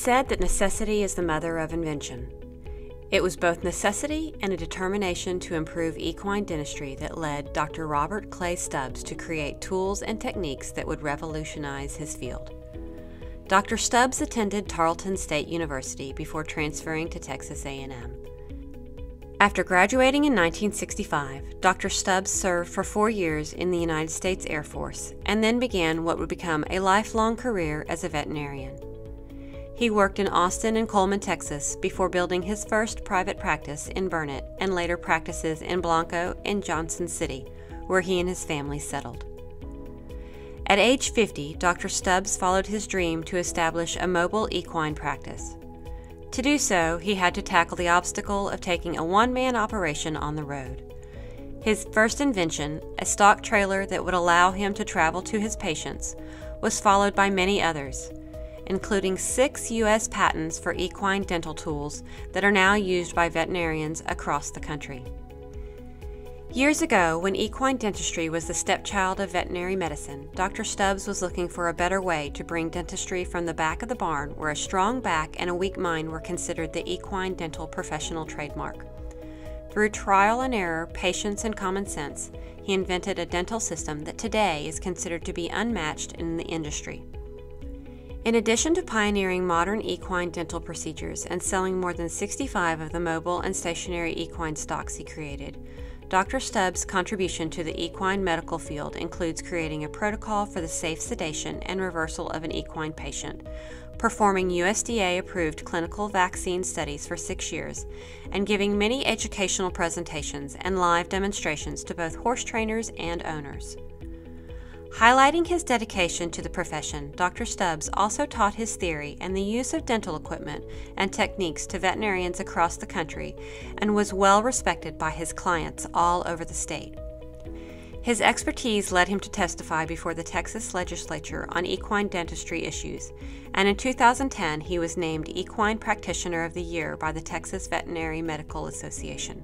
said that necessity is the mother of invention. It was both necessity and a determination to improve equine dentistry that led Dr. Robert Clay Stubbs to create tools and techniques that would revolutionize his field. Dr. Stubbs attended Tarleton State University before transferring to Texas A&M. After graduating in 1965, Dr. Stubbs served for 4 years in the United States Air Force and then began what would become a lifelong career as a veterinarian. He worked in Austin and Coleman, Texas, before building his first private practice in Burnett and later practices in Blanco and Johnson City, where he and his family settled. At age 50, Dr. Stubbs followed his dream to establish a mobile equine practice. To do so, he had to tackle the obstacle of taking a one-man operation on the road. His first invention, a stock trailer that would allow him to travel to his patients, was followed by many others, including 6 U.S. patents for equine dental tools that are now used by veterinarians across the country. Years ago, when equine dentistry was the stepchild of veterinary medicine, Dr. Stubbs was looking for a better way to bring dentistry from the back of the barn, where a strong back and a weak mind were considered the equine dental professional trademark. Through trial and error, patience, and common sense, he invented a dental system that today is considered to be unmatched in the industry. In addition to pioneering modern equine dental procedures and selling more than 65 of the mobile and stationary equine stocks he created, Dr. Stubbs' contribution to the equine medical field includes creating a protocol for the safe sedation and reversal of an equine patient, performing USDA-approved clinical vaccine studies for 6 years, and giving many educational presentations and live demonstrations to both horse trainers and owners. Highlighting his dedication to the profession, Dr. Stubbs also taught his theory and the use of dental equipment and techniques to veterinarians across the country and was well respected by his clients all over the state. His expertise led him to testify before the Texas legislature on equine dentistry issues, and in 2010 he was named Equine Practitioner of the Year by the Texas Veterinary Medical Association.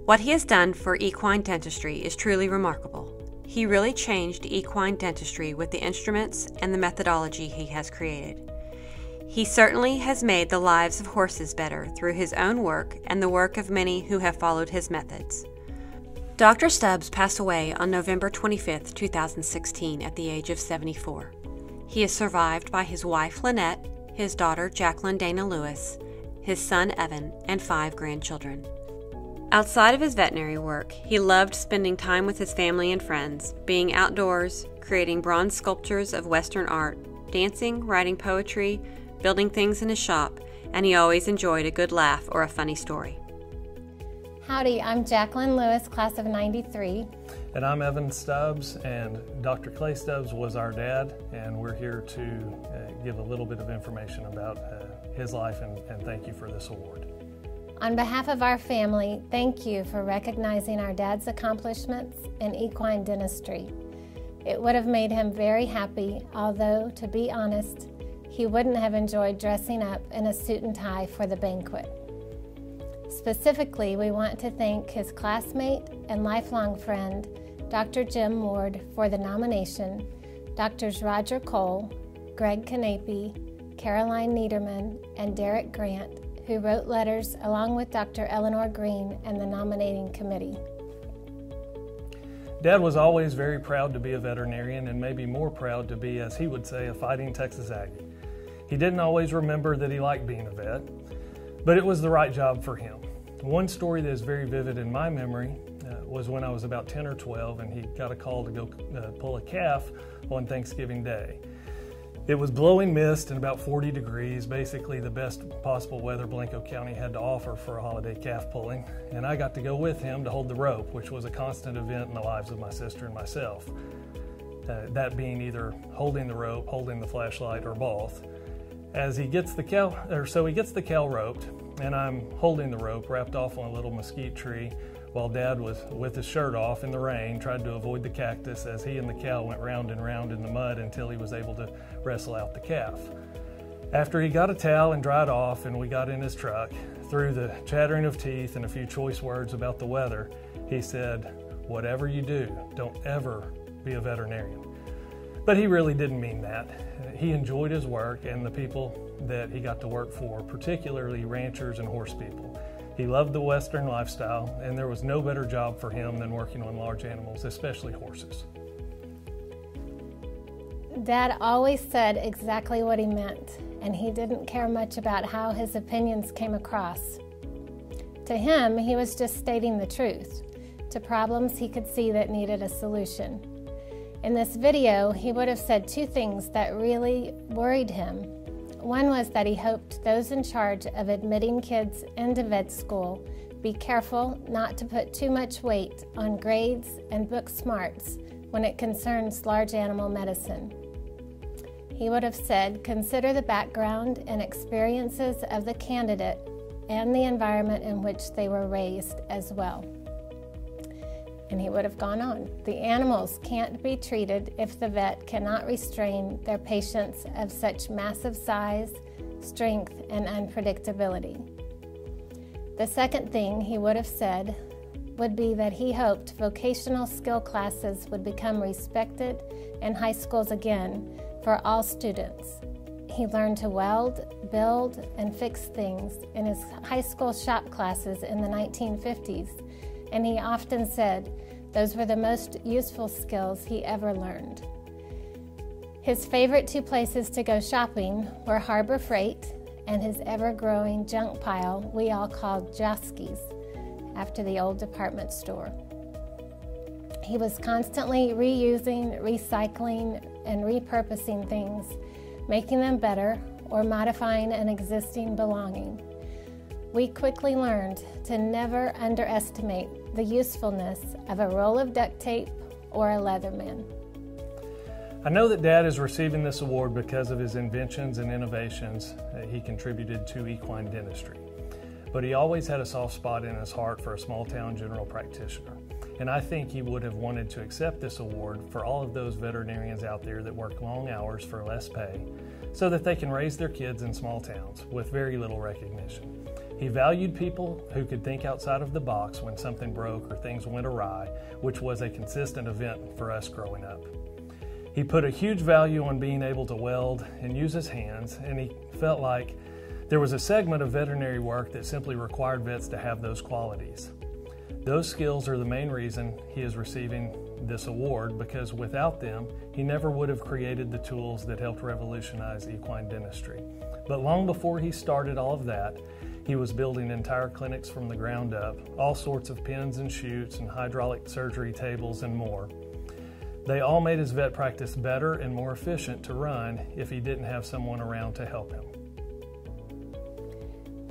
What he has done for equine dentistry is truly remarkable. He really changed equine dentistry with the instruments and the methodology he has created. He certainly has made the lives of horses better through his own work and the work of many who have followed his methods. Dr. Stubbs passed away on November 25, 2016 at the age of 74. He is survived by his wife Lynette, his daughter Jacqueline Dana Lewis, his son Evan, and 5 grandchildren. Outside of his veterinary work, he loved spending time with his family and friends, being outdoors, creating bronze sculptures of Western art, dancing, writing poetry, building things in his shop, and he always enjoyed a good laugh or a funny story. Howdy, I'm Jacqueline Lewis, class of '93. And I'm Evan Stubbs, and Dr. Clay Stubbs was our dad, and we're here to give a little bit of information about his life and thank you for this award. On behalf of our family, thank you for recognizing our dad's accomplishments in equine dentistry. It would have made him very happy, although, to be honest, he wouldn't have enjoyed dressing up in a suit and tie for the banquet. Specifically, we want to thank his classmate and lifelong friend, Dr. Jim Ward, for the nomination, Drs. Roger Cole, Greg Canape, Caroline Niederman, and Derek Grant, who wrote letters along with Dr. Eleanor Green and the nominating committee. Dad was always very proud to be a veterinarian and maybe more proud to be, as he would say, a fighting Texas Aggie. He didn't always remember that he liked being a vet, but it was the right job for him. One story that is very vivid in my memory was when I was about 10 or 12 and he got a call to go pull a calf on Thanksgiving Day. It was blowing mist and about 40 degrees, basically the best possible weather Blanco County had to offer for a holiday calf pulling, and I got to go with him to hold the rope, which was a constant event in the lives of my sister and myself. That being either holding the rope, holding the flashlight, or both. As he gets the cow, he gets the cow roped, and I'm holding the rope wrapped off on a little mesquite tree, while Dad was with his shirt off in the rain, tried to avoid the cactus as he and the cow went round and round in the mud until he was able to wrestle out the calf. After he got a towel and dried off and we got in his truck, through the chattering of teeth and a few choice words about the weather, he said, "Whatever you do, don't ever be a veterinarian." But he really didn't mean that. He enjoyed his work and the people that he got to work for, particularly ranchers and horse people. He loved the Western lifestyle, and there was no better job for him than working on large animals, especially horses. Dad always said exactly what he meant, and he didn't care much about how his opinions came across. To him, he was just stating the truth to problems he could see that needed a solution. In this video, he would have said two things that really worried him. One was that he hoped those in charge of admitting kids into vet school be careful not to put too much weight on grades and book smarts when it concerns large animal medicine. He would have said, consider the background and experiences of the candidate and the environment in which they were raised as well. And he would have gone on. The animals can't be treated if the vet cannot restrain their patients of such massive size, strength, and unpredictability. The second thing he would have said would be that he hoped vocational skill classes would become respected in high schools again for all students. He learned to weld, build, and fix things in his high school shop classes in the 1950s, and he often said those were the most useful skills he ever learned. His favorite two places to go shopping were Harbor Freight and his ever-growing junk pile we all called Joski's, after the old department store. He was constantly reusing, recycling, and repurposing things, making them better or modifying an existing belonging. We quickly learned to never underestimate the usefulness of a roll of duct tape or a Leatherman. I know that Dad is receiving this award because of his inventions and innovations that he contributed to equine dentistry. But he always had a soft spot in his heart for a small-town general practitioner. And I think he would have wanted to accept this award for all of those veterinarians out there that work long hours for less pay so that they can raise their kids in small towns with very little recognition. He valued people who could think outside of the box when something broke or things went awry, which was a consistent event for us growing up. He put a huge value on being able to weld and use his hands, and he felt like there was a segment of veterinary work that simply required vets to have those qualities. Those skills are the main reason he is receiving this award, because without them, he never would have created the tools that helped revolutionize equine dentistry. But long before he started all of that, he was building entire clinics from the ground up, all sorts of pins and chutes and hydraulic surgery tables and more. They all made his vet practice better and more efficient to run if he didn't have someone around to help him.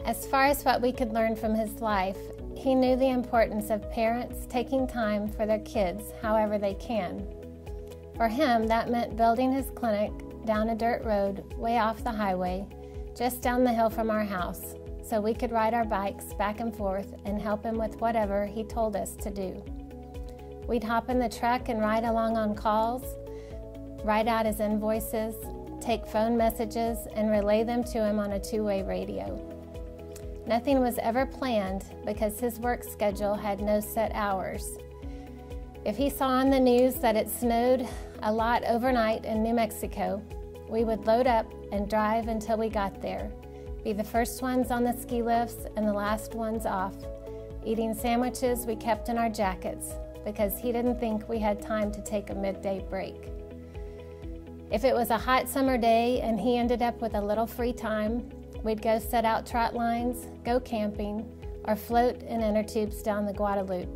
As far as what we could learn from his life, he knew the importance of parents taking time for their kids however they can. For him, that meant building his clinic down a dirt road way off the highway, just down the hill from our house, so we could ride our bikes back and forth and help him with whatever he told us to do. We'd hop in the truck and ride along on calls, write out his invoices, take phone messages, and relay them to him on a two-way radio. Nothing was ever planned because his work schedule had no set hours. If he saw on the news that it snowed a lot overnight in New Mexico, we would load up and drive until we got there, be the first ones on the ski lifts and the last ones off, eating sandwiches we kept in our jackets because he didn't think we had time to take a midday break. If it was a hot summer day and he ended up with a little free time, we'd go set out trot lines, go camping, or float in inner tubes down the Guadalupe.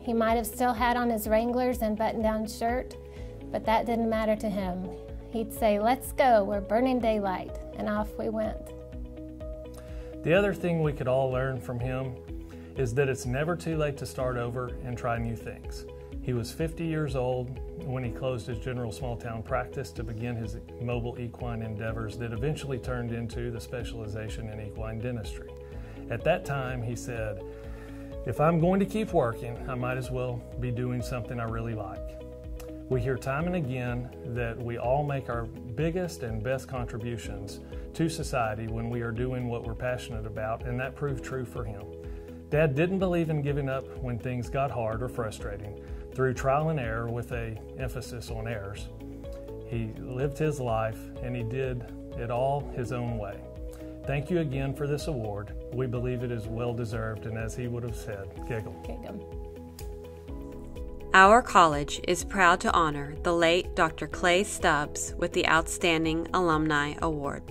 He might have still had on his Wranglers and button-down shirt, but that didn't matter to him. He'd say, "Let's go, we're burning daylight," and off we went. The other thing we could all learn from him is that it's never too late to start over and try new things. He was 50 years old when he closed his general small-town practice to begin his mobile equine endeavors that eventually turned into the specialization in equine dentistry. At that time, he said, "If I'm going to keep working, I might as well be doing something I really like." We hear time and again that we all make our biggest and best contributions to society when we are doing what we're passionate about, and that proved true for him. Dad didn't believe in giving up when things got hard or frustrating. Through trial and error with an emphasis on errors, He lived his life, and he did it all his own way. Thank you again for this award. We believe it is well-deserved, and as he would have said, giggle. Our college is proud to honor the late Dr. Clay Stubbs with the Outstanding Alumni Award.